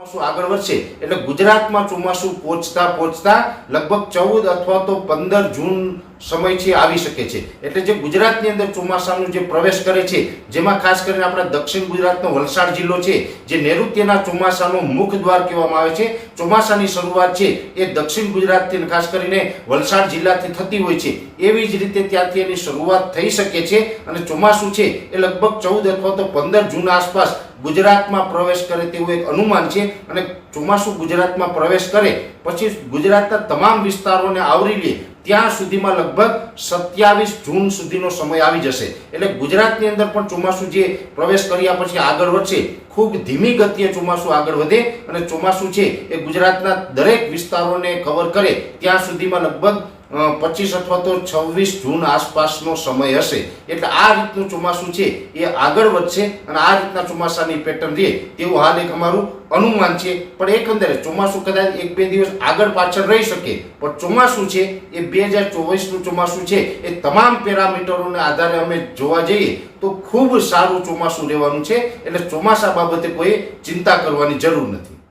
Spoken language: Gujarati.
ચોમાસું આગળ વધશે એટલે ગુજરાતમાં ચોમાસું પહોંચતા લગભગ 14 અથવા તો 15 જૂન સમય છે આવી શકે છે। એટલે જે ગુજરાતની અંદર ચોમાસાનો જે પ્રવેશ કરે છે, જેમાં ખાસ કરીને આપણા દક્ષિણ ગુજરાતનો વલસાડ જિલ્લો છે, જે નૈઋત્યના ચોમાસાનો મુખ દ્વાર કહેવામાં આવે છે। ચોમાસાની શરૂઆત છે એ દક્ષિણ ગુજરાતથી ખાસ કરીને વલસાડ જિલ્લાથી થતી હોય છે, એવી જ રીતે ત્યાંથી એની શરૂઆત થઈ શકે છે અને ચોમાસું છે એ લગભગ 14 અથવા તો 15 જૂન આસપાસ ગુજરાતમાં પ્રવેશ કરે તેવું એક અનુમાન છે। અને ચોમાસું ગુજરાતમાં પ્રવેશ કરે પછી ગુજરાતના તમામ વિસ્તારોને આવરી લે ત્યાં સુધીમાં લગભગ 27 જૂન સુધીનો સમય આવી જશે। એટલે ગુજરાતની અંદર પણ ચોમાસું જે પ્રવેશ કર્યા પછી આગળ વધશે, ખૂબ ધીમી ગતિએ ચોમાસું આગળ વધે અને ચોમાસું છે એ ગુજરાતના દરેક વિસ્તારોને કવર કરે ત્યાં સુધીમાં લગભગ 25 અથવા તો 26 જૂન આસપાસનો સમય હશે। એટલે આ રીતનું ચોમાસું છે એ આગળ વધશે અને આ રીતના ચોમાસાની પેટર્ન રહે તેવું હાલ એક અમારું અનુમાન છે। પણ એકંદરે ચોમાસું કદાચ 1-2 દિવસ આગળ પાછળ રહી શકે, પણ ચોમાસું છે એ 2024નું ચોમાસું છે એ તમામ પેરામીટરોને આધારે અમે જોવા જઈએ તો ખૂબ સારું ચોમાસું રહેવાનું છે। એટલે ચોમાસા બાબતે કોઈ ચિંતા કરવાની જરૂર નથી।